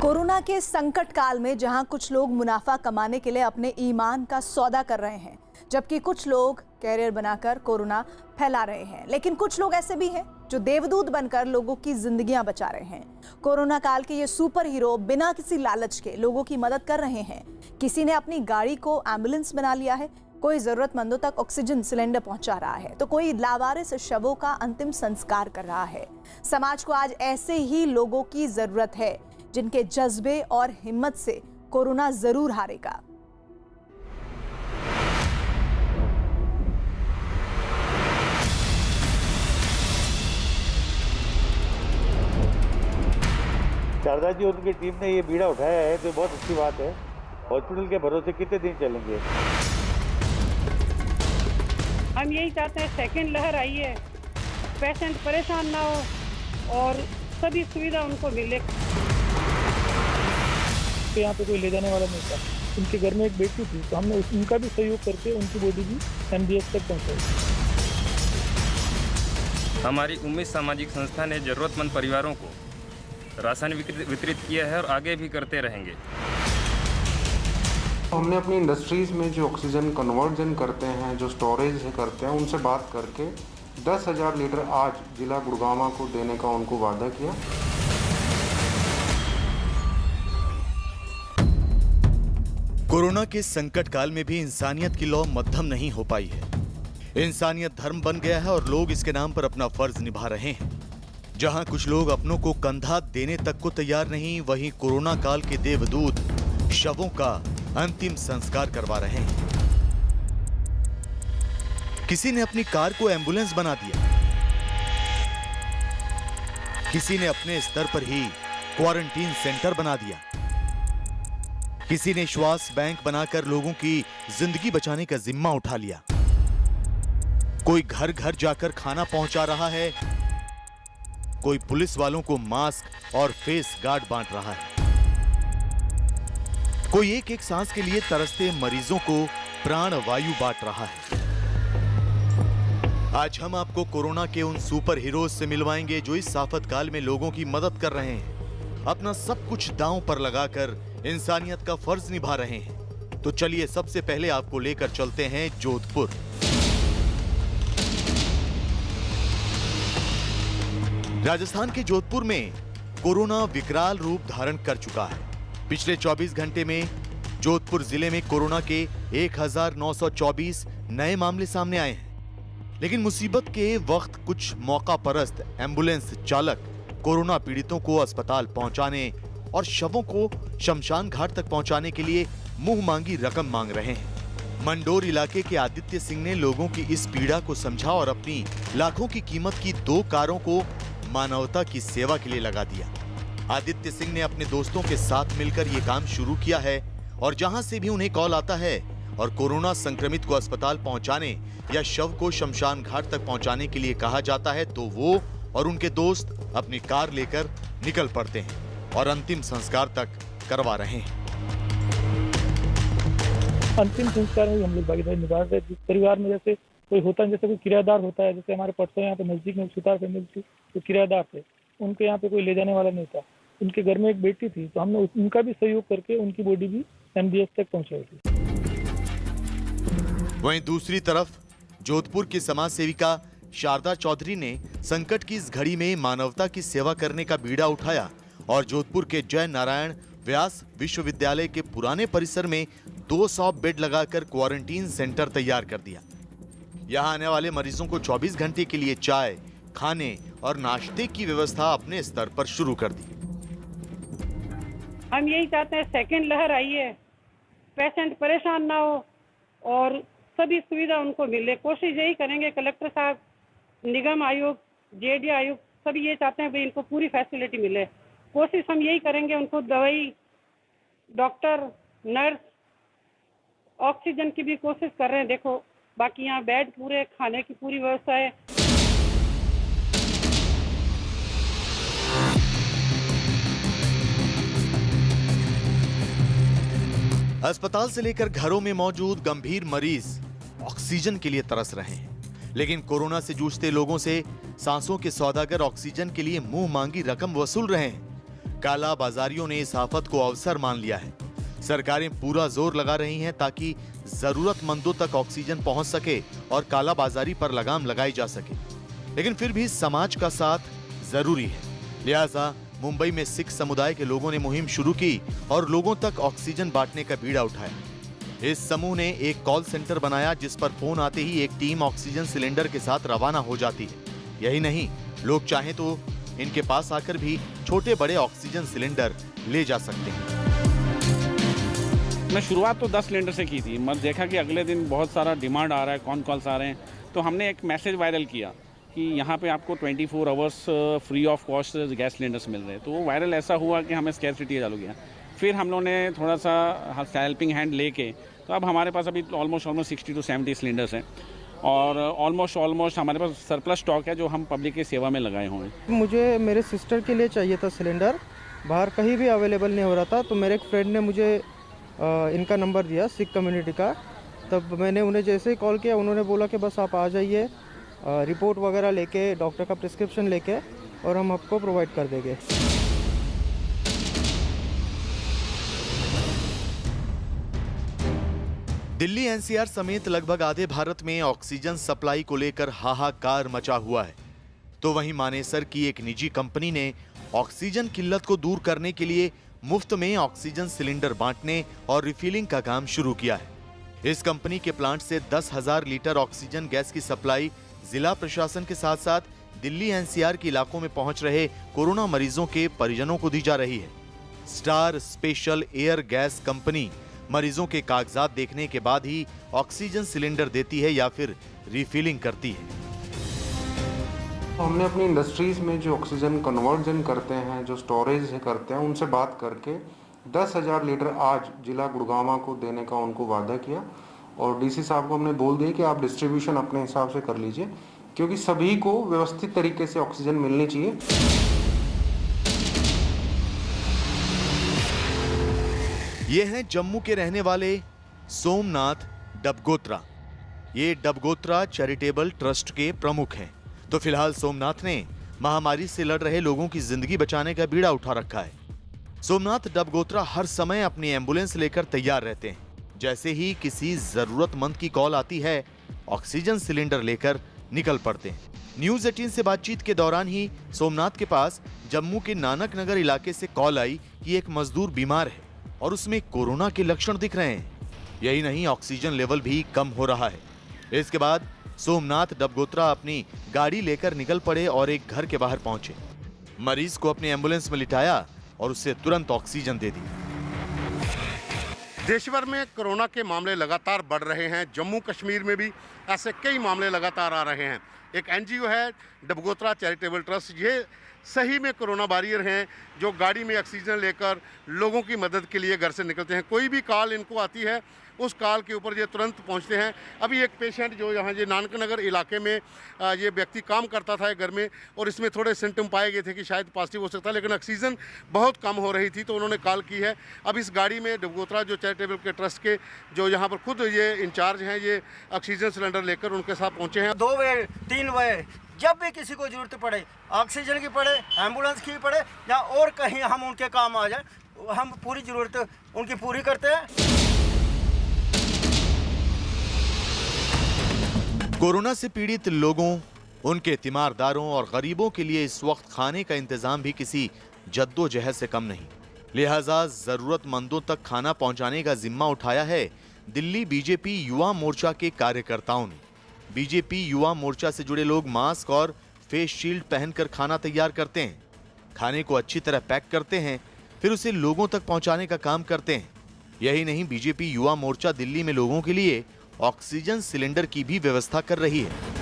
Corona के संकट काल में जहां कुछ लोग मुनाफा कमाने के लिए अपने ईमान का सौदा कर रहे हैं, जबकि कुछ लोग कैरियर बनाकर कोरोना फैला रहे हैं, लेकिन कुछ लोग ऐसे भी हैं जो देवदूत बनकर लोगों की जिंदगियां बचा रहे हैं। कोरोना काल के ये सुपर हीरो बिना किसी लालच के लोगों की मदद कर रहे हैं। किसी ने अपनी गाड़ी को एम्बुलेंस बना लिया है, कोई जरूरतमंदों तक ऑक्सीजन सिलेंडर पहुंचा रहा है, तो कोई लावारिस शवों का अंतिम संस्कार कर रहा है। समाज को आज ऐसे ही लोगों की जरूरत है जिनके जज्बे और हिम्मत से कोरोना जरूर हारेगा। शारदा जी और उनकी टीम ने ये बीड़ा उठाया है तो बहुत अच्छी बात है। हॉस्पिटल के भरोसे कितने दिन चलेंगे? हम यही चाहते हैं सेकेंड लहर आई है, पेशेंट परेशान ना हो और सभी सुविधा उनको मिले। यहाँ पे कोई ले जाने वाला नहीं था। उनके घर में एक बेटी थी तो हमने उनका भी सहयोग करके उनकी बॉडी भी MBS तक पहुँचाई। हमारी उम्मीद सामाजिक संस्था ने जरूरतमंद परिवारों को राशन वितरित किया है और आगे भी करते रहेंगे। हमने अपनी इंडस्ट्रीज़ में जो ऑक्सीजन कन्वर्जन करते हैं, जो स्टोरेज करते हैं, उनसे बात करके 10,000 लीटर आज जिला गुड़गांव को देने का उनको वादा किया। कोरोना के संकट काल में भी इंसानियत की लौ मध्यम नहीं हो पाई है। इंसानियत धर्म बन गया है और लोग इसके नाम पर अपना फर्ज निभा रहे हैं। जहां कुछ लोग अपनों को कंधा देने तक को तैयार नहीं, वहीं कोरोना काल के देवदूत शवों का अंतिम संस्कार करवा रहे हैं। किसी ने अपनी कार को एम्बुलेंस बना दिया, किसी ने अपने स्तर पर ही क्वारंटीन सेंटर बना दिया, किसी ने श्वास बैंक बनाकर लोगों की जिंदगी बचाने का जिम्मा उठा लिया। कोई घर घर जाकर खाना पहुंचा रहा है, कोई पुलिस वालों को मास्क और फेस गार्ड बांट रहा है, कोई एक एक सांस के लिए तरसते मरीजों को प्राण वायु बांट रहा है। आज हम आपको कोरोना के उन सुपर हीरोज से मिलवाएंगे जो इस आफत काल में लोगों की मदद कर रहे हैं, अपना सब कुछ दांव पर लगाकर इंसानियत का फर्ज निभा रहे हैं। तो चलिए सबसे पहले आपको लेकर चलते हैं जोधपुर। राजस्थान के जोधपुर में कोरोना विकराल रूप धारण कर चुका है। पिछले 24 घंटे में जोधपुर जिले में कोरोना के 1924 नए मामले सामने आए हैं। लेकिन मुसीबत के वक्त कुछ मौका परस्त एम्बुलेंस चालक कोरोना पीड़ितों को अस्पताल पहुंचाने और शवों को शमशान घाट तक पहुंचाने के लिए मुंह मांगी रकम मांग रहे हैं। मंडोर इलाके के आदित्य सिंह ने लोगों की इस पीड़ा को समझा और अपनी लाखों की कीमत की 2 कारों को मानवता की सेवा के लिए लगा दिया। आदित्य सिंह ने अपने दोस्तों के साथ मिलकर ये काम शुरू किया है और जहां से भी उन्हें कॉल आता है और कोरोना संक्रमित को अस्पताल पहुंचाने या शव को शमशान घाट तक पहुंचाने के लिए कहा जाता है, तो वो और उनके दोस्त अपनी कार लेकर निकल पड़ते हैं और अंतिम संस्कार तक करवा रहे हैं। अंतिम संस्कार में हम लोग भागीदारी निभा रहे हैं। जिस परिवार में जैसे कोई होता है, जैसे कोई किराएदार होता है, जैसे हमारे परसों यहाँ पे नजदीक में सुतार फैमिली थी, तो किराएदार थे, उनके यहाँ पे कोई ले जाने वाला नहीं था। उनके घर में एक बेटी थी तो हमने उनका भी सहयोग करके उनकी बॉडी भी MBS तक पहुँचाई थी। वहीं दूसरी तरफ जोधपुर की समाज सेविका शारदा चौधरी ने संकट की इस घड़ी में मानवता की सेवा करने का बीड़ा उठाया और जोधपुर के जय नारायण व्यास विश्वविद्यालय के पुराने परिसर में 200 बेड लगाकर क्वारंटीन सेंटर तैयार कर दिया। यहाँ आने वाले मरीजों को 24 घंटे के लिए चाय, खाने और नाश्ते की व्यवस्था अपने स्तर पर शुरू कर दी। हम यही चाहते हैं सेकेंड लहर आई है, पेशेंट परेशान ना हो और सभी सुविधा उनको मिले। कोशिश यही करेंगे, कलेक्टर साहब, निगम आयुक्त, JD आयुक्त, सभी ये चाहते हैं भाई इनको पूरी फैसिलिटी मिले। कोशिश हम यही करेंगे, उनको दवाई, डॉक्टर, नर्स, ऑक्सीजन की भी कोशिश कर रहे हैं। देखो बाकी यहाँ बेड पूरे, खाने की पूरी व्यवस्था है। अस्पताल से लेकर घरों में मौजूद गंभीर मरीज ऑक्सीजन के लिए तरस रहे हैं, लेकिन कोरोना से जूझते लोगों से सांसों के सौदागर ऑक्सीजन के लिए मुंह मांगी रकम वसूल रहे हैं। काला बाजारियों ने इस आफत को अवसर मान लिया है। सरकारें पूरा जोर लगा रही हैं ताकि जरूरतमंदों तक ऑक्सीजन पहुंच सके और काला बाजारी पर लगाम लगाई जा सके, लेकिन फिर भी समाज का साथ जरूरी है। लिहाजा मुंबई में सिख समुदाय के लोगों ने मुहिम शुरू की और लोगों तक ऑक्सीजन बांटने का बीड़ा उठाया। इस समूह ने एक कॉल सेंटर बनाया जिस पर फोन आते ही एक टीम ऑक्सीजन सिलेंडर के साथ रवाना हो जाती है। यही नहीं, लोग चाहें तो इनके पास आकर भी छोटे बड़े ऑक्सीजन सिलेंडर ले जा सकते हैं। मैं शुरुआत तो 10 सिलेंडर से की थी, मैं देखा कि अगले दिन बहुत सारा डिमांड आ रहा है, कौन कॉल्स आ रहे हैं, तो हमने एक मैसेज वायरल किया कि यहाँ पे आपको 24 hours free of cost gas cylinders मिल रहे हैं। तो वो वायरल ऐसा हुआ कि हमें स्कैरसिटी चालू किया। फिर हम लोगों ने थोड़ा सा हेल्पिंग हैंड लेके, तो अब हमारे पास अभी ऑलमोस्ट 60 to 70 सिलेंडर्स हैं और ऑलमोस्ट हमारे पास सरप्लस स्टॉक है जो हम पब्लिक की सेवा में लगाए हुए हैं। मुझे मेरे सिस्टर के लिए चाहिए था सिलेंडर, बाहर कहीं भी अवेलेबल नहीं हो रहा था, तो मेरे एक फ्रेंड ने मुझे इनका नंबर दिया, सिख कम्युनिटी का। तब मैंने उन्हें जैसे ही कॉल किया, उन्होंने बोला कि बस आप आ जाइए, रिपोर्ट वगैरह लेके, डॉक्टर का प्रिस्क्रिप्शन लेके, और हम आपको प्रोवाइड कर देंगे। दिल्ली एनसीआर समेत लगभग आधे भारत में ऑक्सीजन सप्लाई को लेकर हाहाकार मचा हुआ है। तो वहीं मानेसर की एक निजी कंपनी ने ऑक्सीजन किल्लत को दूर करने के लिए मुफ्त में ऑक्सीजन सिलेंडर बांटने और रिफिलिंग का काम शुरू किया है। इस कंपनी के प्लांट से 10,000 लीटर ऑक्सीजन गैस की सप्लाई जिला प्रशासन के साथ साथ दिल्ली एनसीआर के इलाकों में पहुंच रहे कोरोना मरीजों के परिजनों को दी जा रही है। Star special air gas company मरीजों के कागजात देखने के बाद ही ऑक्सीजन सिलेंडर देती है या फिर रिफिलिंग करती है। हमने अपनी इंडस्ट्रीज में जो ऑक्सीजन कन्वर्जन करते हैं, जो स्टोरेज करते हैं, उनसे बात करके 10,000 लीटर आज जिला गुड़गांव को देने का उनको वादा किया और डीसी साहब को हमने बोल दिया कि आप डिस्ट्रीब्यूशन अपने हिसाब से कर लीजिए, क्योंकि सभी को व्यवस्थित तरीके से ऑक्सीजन मिलनी चाहिए। ये हैं जम्मू के रहने वाले सोमनाथ डबगोत्रा। ये डबगोत्रा चैरिटेबल ट्रस्ट के प्रमुख हैं। तो फिलहाल सोमनाथ ने महामारी से लड़ रहे लोगों की जिंदगी बचाने का बीड़ा उठा रखा है। सोमनाथ डबगोत्रा हर समय अपनी एम्बुलेंस लेकर तैयार रहते हैं। जैसे ही किसी जरूरतमंद की कॉल आती है, ऑक्सीजन सिलेंडर लेकर निकल पड़ते हैं। न्यूज 18 से बातचीत के दौरान ही सोमनाथ के पास जम्मू के नानक नगर इलाके से कॉल आई कि एक मजदूर बीमार है और उसमें कोरोना के लक्षण दिख रहे हैं। यही नहीं, ऑक्सीजन लेवल भी कम हो रहा है। इसके बाद सोमनाथ डबगोत्रा अपनी गाड़ी लेकर निकल पड़े और एक घर के बाहर पहुंचे। मरीज को अपने एम्बुलेंस में लिटाया और उससे तुरंत ऑक्सीजन दे दी। देश भर में कोरोना के मामले लगातार बढ़ रहे हैं। जम्मू कश्मीर में भी ऐसे कई मामले लगातार आ रहे हैं। एक एनजीओ है डबगोत्रा चैरिटेबल ट्रस्ट, ये सही में कोरोना वॉरियर हैं जो गाड़ी में ऑक्सीजन लेकर लोगों की मदद के लिए घर से निकलते हैं। कोई भी कॉल इनको आती है, उस कॉल के ऊपर ये तुरंत पहुंचते हैं। अभी एक पेशेंट जो यहाँ ये नानक नगर इलाके में ये व्यक्ति काम करता था घर में और इसमें थोड़े सिम्टम पाए गए थे कि शायद पॉजिटिव हो सकता है, लेकिन ऑक्सीजन बहुत कम हो रही थी, तो उन्होंने कॉल की है। अब इस गाड़ी में डबगोत्रा जो चैरिटेबल के ट्रस्ट के जो यहाँ पर खुद ये इंचार्ज हैं, ये ऑक्सीजन सिलेंडर लेकर उनके साथ पहुँचे हैं। 2 बजे 3 बजे जब भी किसी को जरूरत पड़े, ऑक्सीजन की पड़े, एम्बुलेंस की पड़े या और कहीं हम उनके काम आ जाए, हम पूरी जरूरत उनकी पूरी करते हैं। कोरोना से पीड़ित लोगों, उनके तीमारदारों और गरीबों के लिए इस वक्त खाने का इंतजाम भी किसी जद्दोजहद से कम नहीं। लिहाजा जरूरतमंदों तक खाना पहुंचाने का जिम्मा उठाया है दिल्ली बीजेपी युवा मोर्चा के कार्यकर्ताओं ने। बीजेपी युवा मोर्चा से जुड़े लोग मास्क और फेस शील्ड पहनकर खाना तैयार करते हैं, खाने को अच्छी तरह पैक करते हैं, फिर उसे लोगों तक पहुंचाने का काम करते हैं। यही नहीं, बीजेपी युवा मोर्चा दिल्ली में लोगों के लिए ऑक्सीजन सिलेंडर की भी व्यवस्था कर रही है।